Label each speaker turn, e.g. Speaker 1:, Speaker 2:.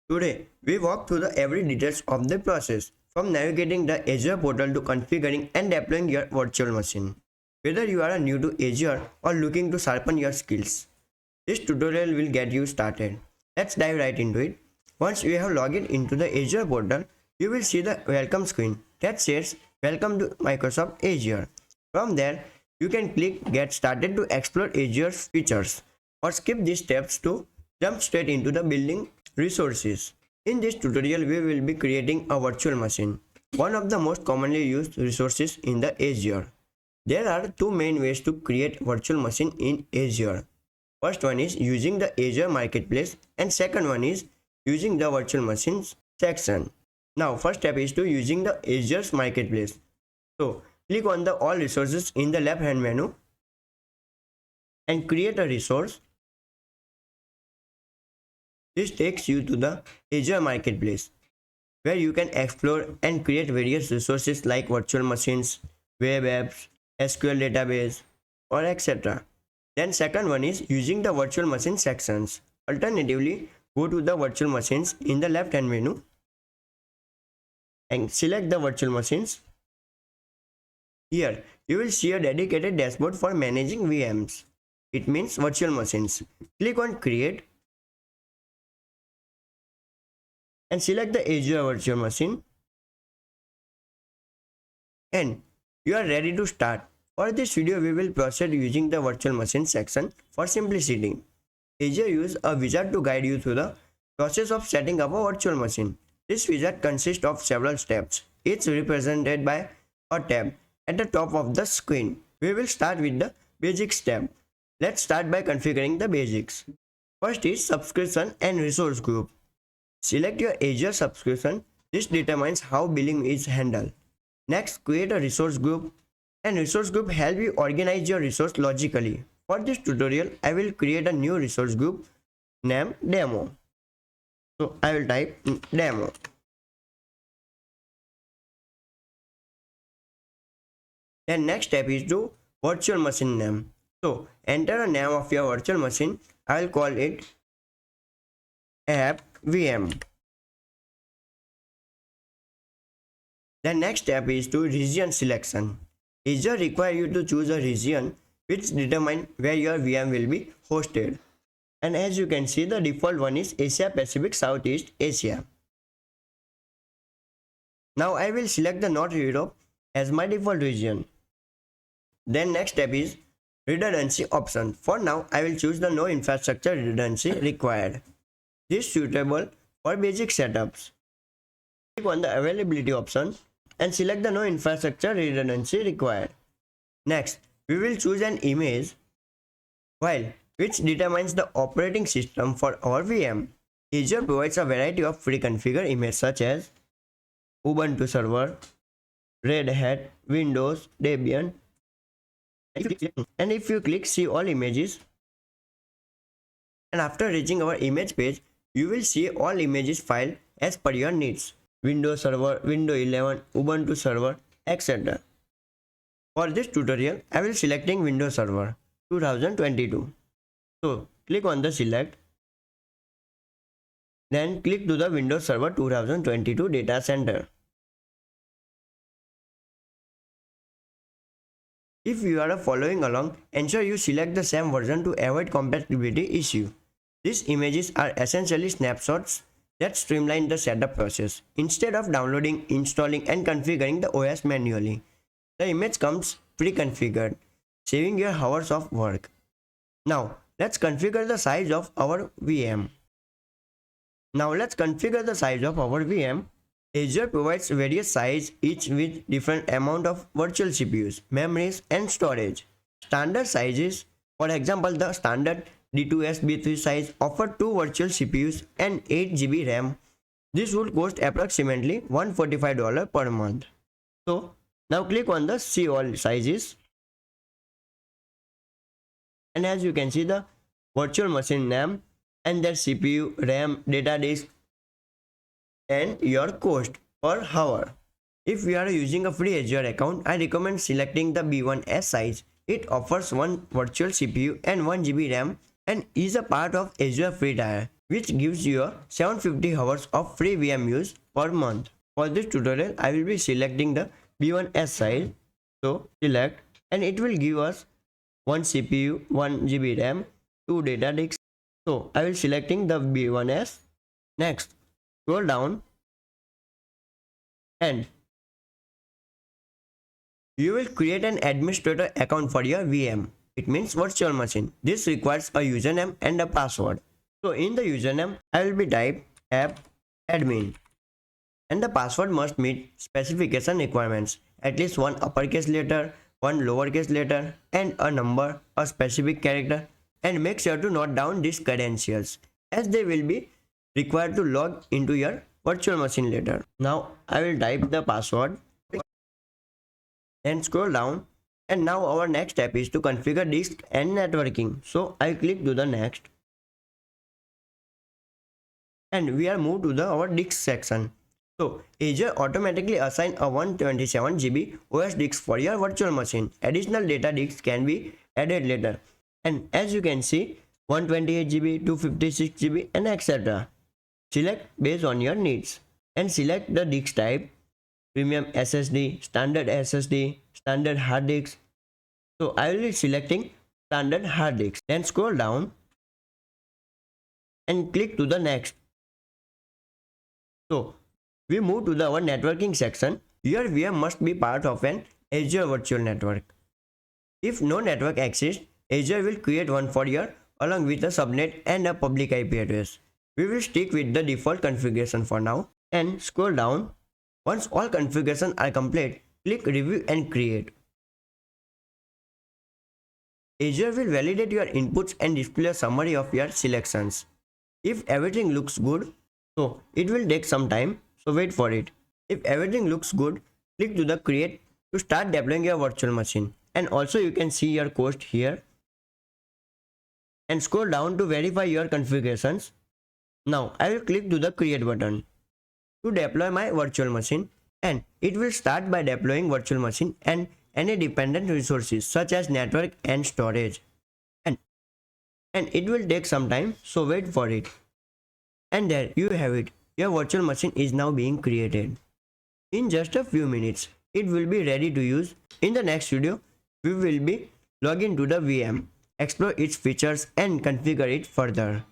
Speaker 1: Today, we walk through the every details of the process, from navigating the Azure portal to configuring and deploying your virtual machine. Whether you are new to Azure or looking to sharpen your skills, this tutorial will get you started. Let's dive right into it. Once you have logged into the Azure portal, you will see the welcome screen that says Welcome to Microsoft Azure. From there, you can click Get Started to explore Azure's features or skip these steps to jump straight into the building resources. In this tutorial, we will be creating a virtual machine, one of the most commonly used resources in the Azure. There are two main ways to create virtual machine in Azure. First one is using the Azure Marketplace and second one is using the virtual machines section. Now first step is to using the Azure's Marketplace. So click on the all resources in the left hand menu and create a resource. This takes you to the Azure Marketplace where you can explore and create various resources like virtual machines, web apps, SQL database or etc. Then second one is using the virtual machine sections. Alternatively, go to the virtual machines in the left hand menu and select the virtual machines. Here, you will see a dedicated dashboard for managing VMs. It means virtual machines. Click on Create and select the Azure virtual machine. And you are ready to start. For this video, we will proceed using the virtual machine section for simplicity. Azure uses a wizard to guide you through the process of setting up a virtual machine. This wizard consists of several steps, each represented by a tab at the top of the screen. We will start with the Basics tab. Let's start by configuring the basics. First is Subscription and Resource Group. Select your Azure subscription. This determines how billing is handled. Next, create a resource group. And resource group help you organize your resource logically. For this tutorial, I will create a new resource group named Demo. So I will type Demo. Then next step is to virtual machine name. So enter a name of your virtual machine. I will call it App VM. The next step is to region selection. Azure requires you to choose a region which determines where your VM will be hosted. And as you can see, the default one is Asia Pacific Southeast Asia. Now I will select the North Europe as my default region. Then next step is redundancy option. For now, I will choose the no infrastructure redundancy required. This is suitable for basic setups. Click on the availability option and select the no infrastructure redundancy required. Next, we will choose an image file which determines the operating system for our VM. Azure provides a variety of pre-configured images such as Ubuntu Server, Red Hat, Windows, Debian. And if you click See All Images, and after reaching our image page, you will see all images file as per your needs. Windows Server, Windows 11, Ubuntu Server, etc. For this tutorial, I will selecting Windows Server 2022. So click on the select. Then click to the Windows Server 2022 data center. If you are following along, ensure you select the same version to avoid compatibility issue. These images are essentially snapshots that streamline the setup process. Instead of downloading, installing and configuring the OS manually, the image comes pre-configured, saving your hours of work. Now, let's configure the size of our VM. Azure provides various sizes, each with different amount of virtual CPUs, memories and storage. Standard sizes, for example, the standard D2SB3 size offer 2 virtual CPUs and 8 GB RAM. This would cost approximately $145 per month. So now click on the See All Sizes. And as you can see, the virtual machine name and their CPU, RAM, data disk and your cost per hour. If you are using a free Azure account, I recommend selecting the B1S size. It offers 1 virtual CPU and 1 GB RAM and is a part of Azure free tier. which gives you a 750 hours of free VM use per month. For this tutorial, I will be selecting the B1S size. So select, and it will give us 1 CPU, 1 GB RAM, 2 data disks. So I will selecting the B1S. Next, scroll down and you will create an administrator account for your VM. It means virtual machine. This requires a username and a password. So in the username, I will be type app admin, and the password must meet specification requirements. At least one uppercase letter, one lowercase letter, and a number, a specific character. And make sure to note down these credentials, as they will be required to log into your virtual machine later. Now I will type the password and scroll down, and now our next step is to configure disk and networking. So I click to the next, and we are moved to the our disk section. So Azure automatically assign a 127 GB OS disk for your virtual machine. Additional data disks can be added later, and as you can see, 128 GB, 256 GB, and etc. Select based on your needs and select the disk type: premium SSD, standard SSD, standard hard disk. So I will be selecting standard hard disk. Then scroll down and click to the next. So we move to our networking section. Your VM must be part of an Azure virtual network. If no network exists, Azure will create one for you along with a subnet and a public IP address. We will stick with the default configuration for now and scroll down. Once all configurations are complete, click Review and Create. Azure will validate your inputs and display a summary of your selections. If everything looks good, so it will take some time, so wait for it. If everything looks good, click to the Create to start deploying your virtual machine. And also you can see your cost here. And scroll down to verify your configurations. Now I will click to the Create button to deploy my virtual machine, and it will start by deploying virtual machine and any dependent resources such as network and storage. And it will take some time, so wait for it. And there you have it. Your virtual machine is now being created. In just a few minutes, it will be ready to use. In the next video, we will be log into the VM, explore its features and configure it further.